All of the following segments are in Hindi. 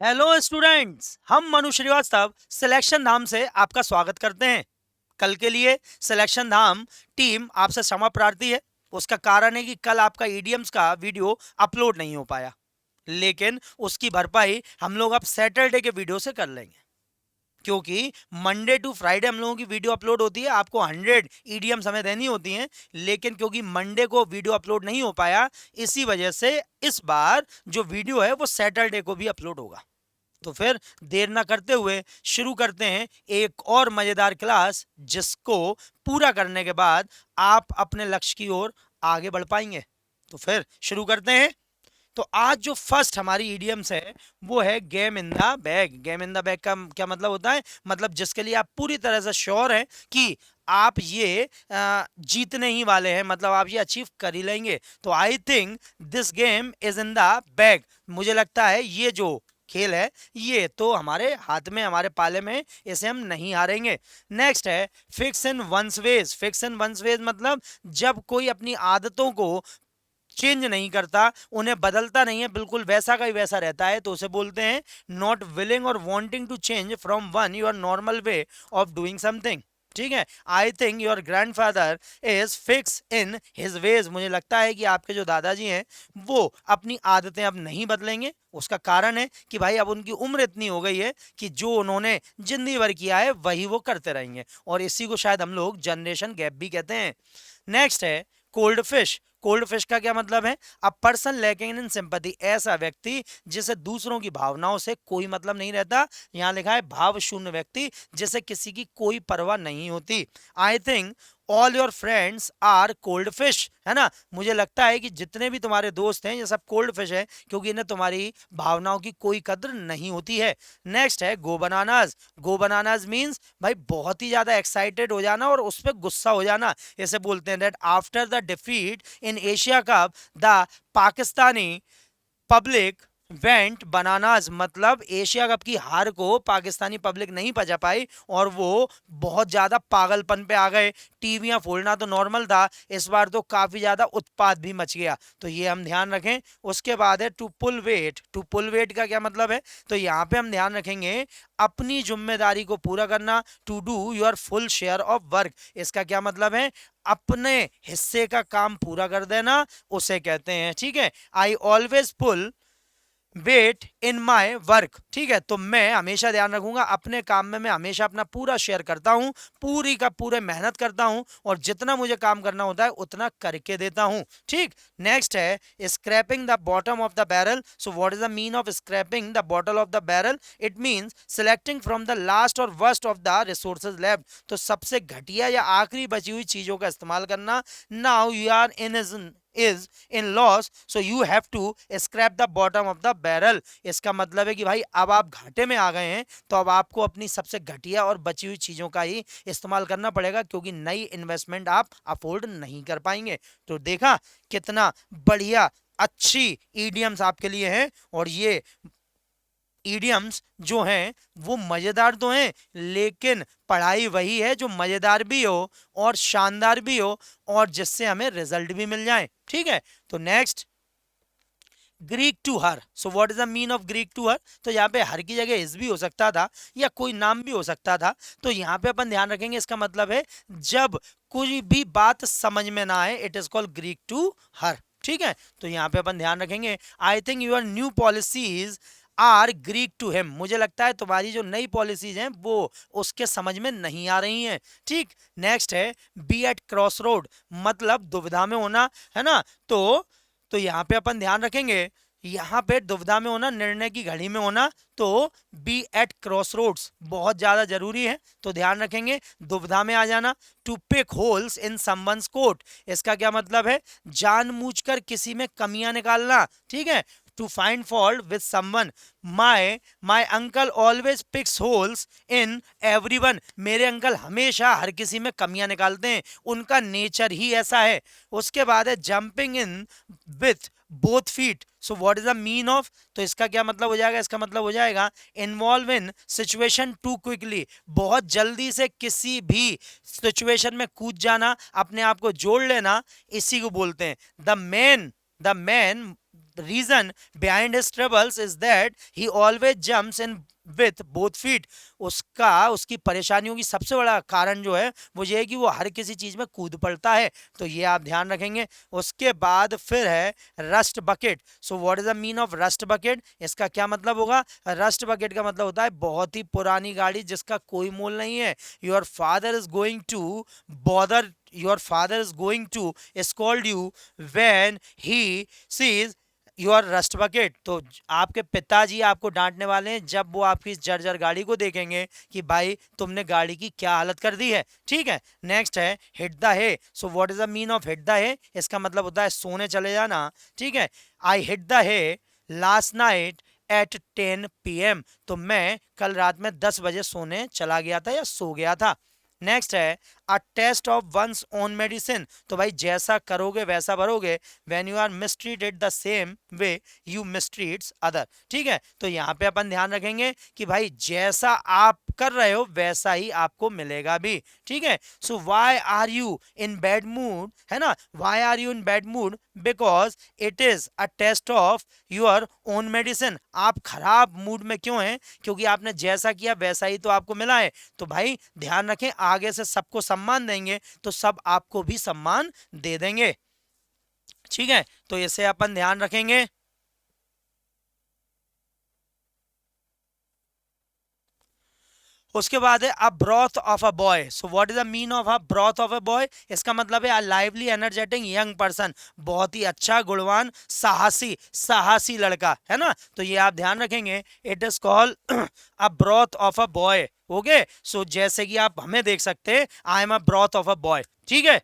हेलो स्टूडेंट्स, हम मनु श्रीवास्तव सिलेक्शन धाम से आपका स्वागत करते हैं। कल के लिए सिलेक्शन धाम टीम आपसे क्षमा प्रार्थी है। उसका कारण है कि कल आपका ईडीएम्स का वीडियो अपलोड नहीं हो पाया, लेकिन उसकी भरपाई हम लोग अब सैटरडे के वीडियो से कर लेंगे, क्योंकि मंडे टू फ्राइडे हम लोगों की वीडियो अपलोड होती है। आपको 100 ईडीएम्स हमें देनी होती हैं, लेकिन क्योंकि मंडे को वीडियो अपलोड नहीं हो पाया, इसी वजह से इस बार जो वीडियो है वो सैटरडे को भी अपलोड होगा। तो फिर देर ना करते हुए शुरू करते हैं एक और मजेदार क्लास, जिसको पूरा करने के बाद आप अपने लक्ष्य की ओर आगे बढ़ पाएंगे। तो फिर शुरू करते हैं। तो आज जो फर्स्ट हमारी ईडियम्स है वो है game in the bag. Game in the bag का क्या मतलब होता है? मतलब जिसके लिए आप पूरी तरह से श्योर हैं कि आप ये जीतने ही वाले हैं, मतलब आप ये अचीव कर ही लेंगे। तो आई think this game is in the bag. मुझे लगता है ये जो खेल है ये तो हमारे हाथ में, हमारे पाले में है, इसे हम नहीं हारेंगे। नेक्स्ट है fix in one's ways. Fix in one's ways मतलब जब कोई अपनी आदतों को चेंज नहीं करता, उन्हें बदलता नहीं है, बिल्कुल वैसा का ही वैसा रहता है, तो उसे बोलते हैं नॉट विलिंग और wanting to change from one your normal way of doing something. ठीक है, I think your grandfather is fix in his ways. मुझे लगता है कि आपके जो दादाजी हैं वो अपनी आदतें अब नहीं बदलेंगे। उसका कारण है कि भाई अब उनकी उम्र इतनी हो गई है कि जो उन्होंने जिंदगी भर किया है वही वो करते रहेंगे, और इसी को शायद हम लोग जनरेशन गैप भी कहते हैं। नेक्स्ट है कोल्ड फिश। कोल्ड फिश का क्या मतलब है? A person lacking in sympathy. ऐसा व्यक्ति जिसे दूसरों की भावनाओं से कोई मतलब नहीं रहता। यहाँ लिखा है भाव शून्य व्यक्ति, जिसे किसी की कोई परवाह नहीं होती। I think all your friends are cold fish, है ना। मुझे लगता है कि जितने भी तुम्हारे दोस्त हैं ये सब कोल्ड फिश है, क्योंकि इन्हें तुम्हारी भावनाओं की कोई कद्र नहीं होती है। नेक्स्ट है गो बनानाज। गो बनानाज मीन्स भाई बहुत ही ज्यादा एक्साइटेड हो जाना और उस पर गुस्सा हो जाना। इसे बोलते हैं that after the defeat in Asia cup the Pakistani public went bananas. मतलब एशिया कप की हार को पाकिस्तानी पब्लिक नहीं पचा पाई और वो बहुत ज्यादा पागलपन पे आ गए। टीवियां फोड़ना तो नॉर्मल था, इस बार तो काफी ज्यादा उत्पात भी मच गया, तो ये हम ध्यान रखें। उसके बाद है to pull weight. To pull weight का क्या मतलब है? तो यहाँ पे हम ध्यान रखेंगे अपनी जिम्मेदारी को पूरा करना। To do your full share of work. इसका क्या मतलब है? अपने हिस्से का काम पूरा कर देना, उसे कहते हैं। ठीक है, I always pull weight in my work. ठीक है, तो मैं हमेशा ध्यान रखूंगा अपने काम में मैं हमेशा अपना पूरा शेयर करता हूं, पूरी का पूरे मेहनत करता हूं, और जितना मुझे काम करना होता है उतना करके देता हूं। ठीक। नेक्स्ट है scraping the bottom of the barrel. So what is the mean of scraping the bottle of the barrel? It means selecting from the last और worst of the resources left. तो सबसे घटिया या आखिरी बची हुई चीजों का इस्तेमाल करना। Now you are is in loss, so you have to scrap the bottom of the barrel। इसका मतलब है कि भाई अब आप घाटे में आ गए हैं, तो अब आपको अपनी सबसे घटिया और बची हुई चीजों का ही इस्तेमाल करना पड़ेगा, क्योंकि नई इन्वेस्टमेंट आप अफोर्ड नहीं कर पाएंगे। तो देखा कितना बढ़िया अच्छी ईडियम्स आपके लिए हैं, और ये ईडियम्स जो हैं वो मजेदार तो हैं, लेकिन पढ़ाई वही है जो मजेदार भी हो और शानदार भी हो और जिससे हमें रिजल्ट भी मिल जाए। ठीक है, तो next Greek to her. So what is the mean of Greek to her? तो यहाँ पे हर की जगह इज भी हो सकता था या कोई नाम भी हो सकता था, तो यहाँ पे अपन ध्यान रखेंगे इसका मतलब है जब कोई भी बात समझ में ना आए, it is called Greek to her. ठीक है, तो यहाँ पे अपन ध्यान रखेंगे I think your new policies are Greek to him. मुझे लगता है तुम्हारी जो नई पॉलिसीज हैं वो उसके समझ में नहीं आ रही हैं। ठीक। नेक्स्ट है बी एट क्रॉस रोड, मतलब दुविधा में होना, है ना। तो यहाँ पे अपन ध्यान रखेंगे, यहाँ पे दुविधा में होना, निर्णय की घड़ी में होना, तो बी एट क्रॉस रोड्स बहुत ज्यादा जरूरी है, तो ध्यान रखेंगे दुविधा में आ जाना। To pick holes in someone's coat. इसका क्या मतलब है? जानबूझकर किसी में कमियां निकालना। ठीक है, to find fault with someone. My uncle always picks holes in everyone. मेरे अंकल हमेशा हर किसी में कमियां निकालते हैं, उनका नेचर ही ऐसा है। उसके बाद है jumping in with both feet. So what is the mean of? तो इसका क्या मतलब हो जाएगा? इसका मतलब हो जाएगा involve in situation too quickly. बहुत जल्दी से किसी भी सिचुएशन में कूद जाना, अपने आप को जोड़ लेना, इसी को बोलते हैं the man reason behind his troubles is that he always jumps in with both feet. उसकी परेशानियों की सबसे बड़ा कारण जो है वो ये है कि वो हर किसी चीज में कूद पड़ता है, तो ये आप ध्यान रखेंगे। उसके बाद फिर है rust bucket. So what is the mean of rust bucket? इसका क्या मतलब होगा? रस्ट बकेट का मतलब होता है बहुत ही पुरानी गाड़ी जिसका कोई मोल नहीं है। Your father is going to bother, your father is going to scold you when he sees your rust bucket। तो आपके पिताजी आपको डांटने वाले हैं जब वो आपकी जर्जर गाड़ी को देखेंगे कि भाई तुमने गाड़ी की क्या हालत कर दी है। ठीक है, नेक्स्ट है hit the hay. So what is the mean of hit the hay? इसका मतलब होता है सोने चले जाना। ठीक है, I hit the hay last night at 10 PM। तो मैं कल रात में 10 बजे सोने चला गया था या सो गया था। नेक्स्ट है a test of one's own medicine. तो भाई जैसा करोगे वैसा भरोगे। When you are mistreated the same way you mistreats other. ठीक है, तो यहाँ पे अपन ध्यान रखेंगे कि भाई जैसा आप कर रहे हो वैसा ही आपको मिलेगा भी। ठीक है, so why are you in bad mood, है ना, why are you in bad mood? Because it is a test of your own medicine. आप खराब मूड में क्यों हैं? क्योंकि आपने जैसा किया वैसा ही तो आपको मिला है। तो भाई ध्यान रखें, आगे से सबको सम्मान देंगे तो सब आपको भी सम्मान दे देंगे। ठीक है, तो इसे अपन ध्यान रखेंगे। उसके बाद है a broth of a boy. So what is the mean of a broth of a boy? इसका मतलब है a lively energetic young person, बहुत ही अच्छा गुणवान साहसी लड़का, है ना। तो ये आप ध्यान रखेंगे, it is called a broth of a boy. Okay, so जैसे कि आप हमें देख सकते हैं, I am a broth of a boy. ठीक है,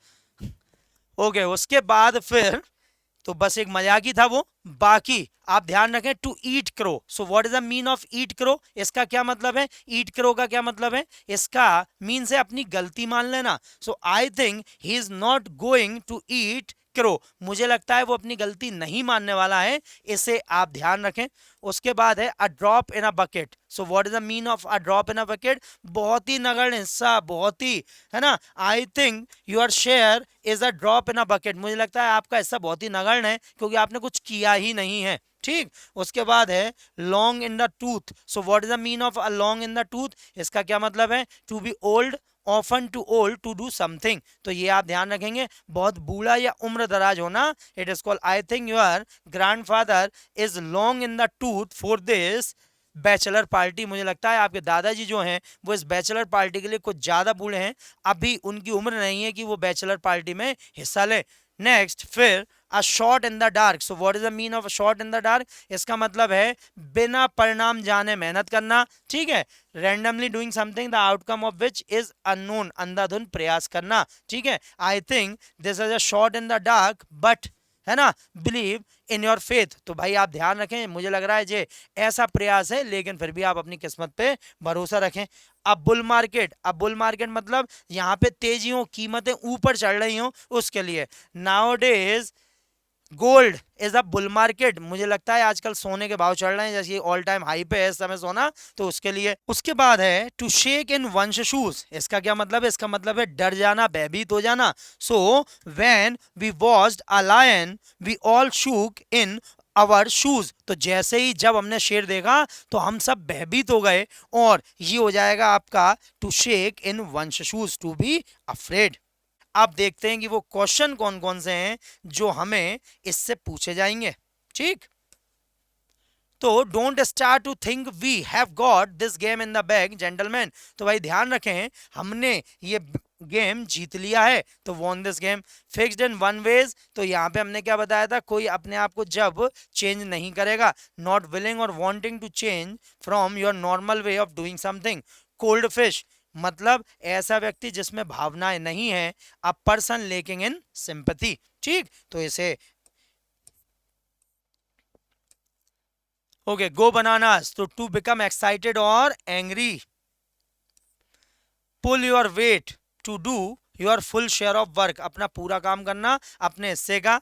ओके, उसके बाद फिर तो बस एक मजाक ही था वो। बाकी आप ध्यान रखें, to eat crow. So what is the mean of eat crow? इसका क्या मतलब है? ईट क्रो का क्या मतलब है? इसका मीन है अपनी गलती मान लेना। So I think he is not going to eat crow. मुझे लगता है वो अपनी गलती नहीं मानने वाला है, इसे आप ध्यान रखें। उसके बाद है अ drop in a bucket. So what is the mean of a drop in a bucket? बहुत ही नगण्य हिस्सा, बहुत ही, है ना। आई think your share is a drop in a bucket. मुझे लगता है आपका हिस्सा बहुत ही नगण्य है क्योंकि आपने कुछ किया ही नहीं है। ठीक, उसके बाद है long in the tooth. So what is the mean of a long in the tooth? इसका क्या मतलब है? To be old, often too old to do something. तो ये आप ध्यान रखेंगे, बहुत बूढ़ा या उम्र दराज होना। It is called, I think your grandfather is long in the tooth for this bachelor party. मुझे लगता है आपके दादाजी जो हैं वो इस बैचलर पार्टी के लिए कुछ ज्यादा बूढ़े हैं, अभी उनकी उम्र नहीं है कि वो बैचलर पार्टी में हिस्सा ले। नेक्स्ट फिर अ shot in the dark. So what is the mean of a shot in the dark? इसका मतलब है बिना परिणाम जाने मेहनत करना। ठीक है, randomly doing something the outcome of which is unknown, अंधाधुन प्रयास करना। ठीक है, I think this is a shot in the dark but, है ना, बिलीव इन योर फेथ। तो भाई आप ध्यान रखें, मुझे लग रहा है जे ऐसा प्रयास है लेकिन फिर भी आप अपनी किस्मत पे भरोसा रखें। अब बुल मार्केट, अब बुल मार्केट मतलब यहाँ पे तेजी हो, कीमतें ऊपर चढ़ रही हो, उसके लिए। Now days gold is a bull market. मुझे लगता है आजकल सोने के भाव चढ़ रहे हैं, जैसे ऑल टाइम हाई पे है इस समय सोना, तो उसके लिए। उसके बाद है टू शेक इन वंश शूज। इसका क्या मतलब है? इसका मतलब है डर जाना, भयभीत हो जाना। So when we watched a lion we all shook in our shoes. तो जैसे ही जब हमने शेर देखा तो हम सब भयभीत हो गए, और ये हो जाएगा आपका टू शेक इन वंश शूज, टू बी अफ्रेड। आप देखते हैं कि वो क्वेश्चन कौन कौन से हैं जो हमें इससे पूछे जाएंगे। ठीक, तो don't start to think we have got this game in the bag gentleman. तो भाई ध्यान रखें, हमने ये गेम जीत लिया है, तो won this game fixed in one ways. तो यहाँ पे हमने क्या बताया था? कोई अपने आप को जब चेंज नहीं करेगा, नॉट विलिंग और wanting to change from your normal way of doing something. Cold fish मतलब ऐसा व्यक्ति जिसमें भावनाएं नहीं है, a person lacking in sympathy. ठीक, तो इसे ओके, गो बनानास। तो टू बिकम एक्साइटेड और angry. Pull your weight, to do your full share of work, अपना पूरा काम करना, अपने हिस्से का।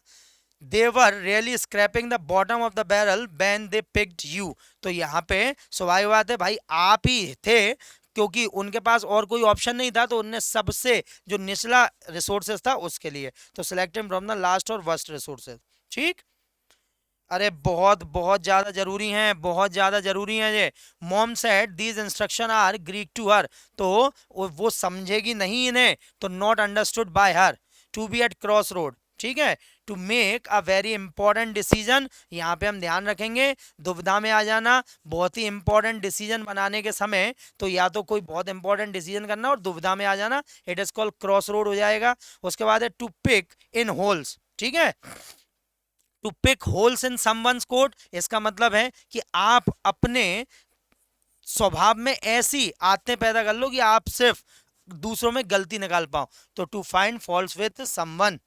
They were really scraping the bottom of the barrel when they picked you. तो यहाँ पे स्वाभाविक बात है भाई, आप ही थे, क्योंकि उनके पास और कोई ऑप्शन नहीं था, तो उनने सबसे जो निचला रिसोर्सेज था उसके लिए, तो सिलेक्टिंग फ्रॉम द लास्ट और वर्स्ट रिसोर्सेज। ठीक, अरे बहुत बहुत ज्यादा जरूरी हैं, बहुत ज्यादा जरूरी हैं ये। Mom said these instruction are Greek to her, तो वो समझेगी नहीं इन्हें, तो not understood by her. To be at cross road, ठीक है, to make a very important decision, यहाँ पे हम ध्यान रखेंगे दुविधा में आ जाना, बहुत ही इंपॉर्टेंट डिसीजन बनाने के समय, तो या तो कोई बहुत इंपॉर्टेंट डिसीजन करना और दुविधा में आ जाना, it is called cross road हो जाएगा। उसके बाद है टू पिक इन होल्स, ठीक है, to pick holes in someone's coat, इसका मतलब है कि आप अपने स्वभाव में ऐसी आदतें पैदा कर लो कि आप सिर्फ दूसरों में गलती निकाल पाओ, तो to find faults with someone.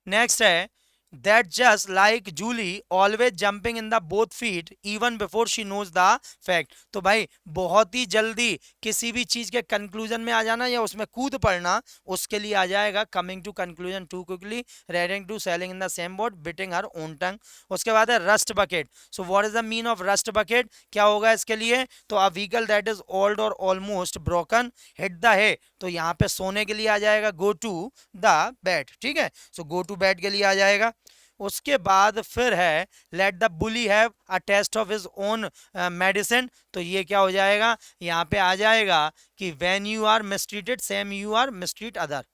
Next है that just like Julie always jumping in the both feet even before she knows the fact, तो भाई बहुत ही जल्दी किसी भी चीज के कंक्लूजन में आ जाना या उसमें कूद पड़ना, उसके लिए आ जाएगा coming to conclusion too quickly, reading to sailing in the same boat, biting her own tongue. उसके बाद है rust bucket. So what is the mean of rust bucket, क्या होगा इसके लिए, तो a vehicle that is old और almost broken, hit the hay, तो यहाँ पे सोने के लिए आ जाएगा गो टू द बेड, ठीक है, सो गो टू बेड के लिए आ जाएगा। उसके बाद फिर है let the bully have a test of his own medicine, तो ये क्या हो जाएगा, यहाँ पे आ जाएगा कि when you are mistreated same you are mistreat other,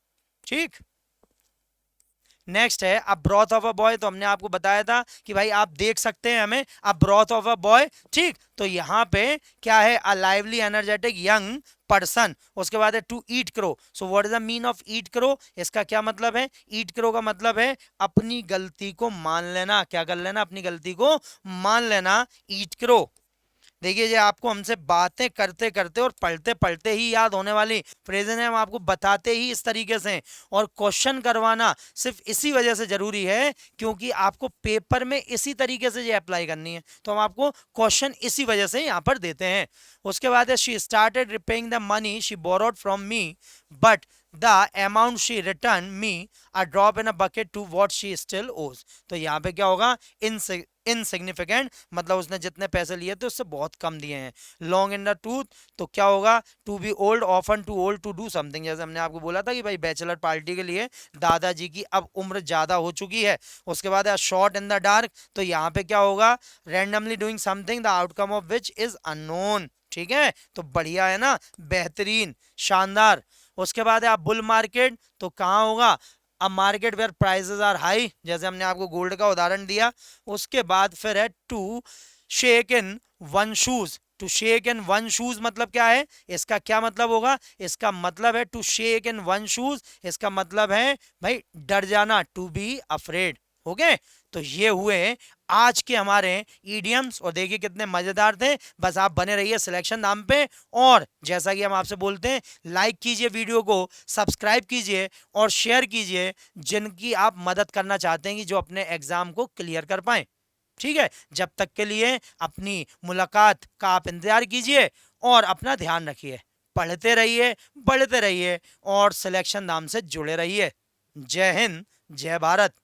ठीक। नेक्स्ट है a broth of a boy, तो हमने आपको बताया था कि भाई आप देख सकते हैं हमें a broth of a boy, ठीक, तो यहाँ पे क्या है, a lively energetic young person. उसके बाद है to eat crow, so what is the mean of eat crow, इसका क्या मतलब है, ईट क्रो का मतलब है अपनी गलती को मान लेना, क्या कर लेना, अपनी गलती को मान लेना, ईट क्रो। देखिए ये आपको हमसे बातें करते करते और पढ़ते पढ़ते ही याद होने वाली फ्रेजेज हैं, हम आपको बताते ही इस तरीके से हैं। और क्वेश्चन करवाना सिर्फ इसी वजह से जरूरी है क्योंकि आपको पेपर में इसी तरीके से ये अप्लाई करनी है, तो हम आपको क्वेश्चन इसी वजह से यहाँ पर देते हैं। उसके बाद है she started repaying the money she borrowed from me but the amount she return me a drop in a bucket to what she still owes, तो यहाँ पे क्या होगा, इनसिग्निफिकेंट, मतलब उसने जितने पैसे लिए थे उससे बहुत कम दिए हैं। लॉन्ग इन द टूथ, तो क्या होगा, to be old often too old to do something, जैसे हमने आपको बोला था कि भाई बैचलर पार्टी के लिए दादाजी की अब उम्र ज्यादा हो चुकी है। उसके बाद है शॉट इन द डार्क, तो यहाँ पे क्या होगा, randomly doing something the outcome of which is unknown, ठीक है, तो बढ़िया है ना, बेहतरीन, शानदार। उसके बाद है आप बुल मार्केट, तो कहाँ होगा, a market where prices are high, जैसे हमने आपको गोल्ड का उदाहरण दिया। उसके बाद फिर है to shake in one shoes, to shake in one shoes मतलब क्या है, इसका क्या मतलब होगा, इसका मतलब है to shake in one shoes, इसका मतलब है भाई डर जाना, टू बी अफ्रेड, हो गए। तो ये हुए आज के हमारे ईडियम्स, और देखिए कितने मजेदार थे। बस आप बने रहिए सिलेक्शन नाम पे, और जैसा कि हम आपसे बोलते हैं लाइक कीजिए वीडियो को, सब्सक्राइब कीजिए और शेयर कीजिए जिनकी आप मदद करना चाहते हैं कि जो अपने एग्जाम को क्लियर कर पाए, ठीक है। जब तक के लिए अपनी मुलाकात का आप इंतजार कीजिए और अपना ध्यान रखिए, पढ़ते रहिए, बढ़ते रहिए और सिलेक्शन नाम से जुड़े रहिए। जय हिंद, जय भारत।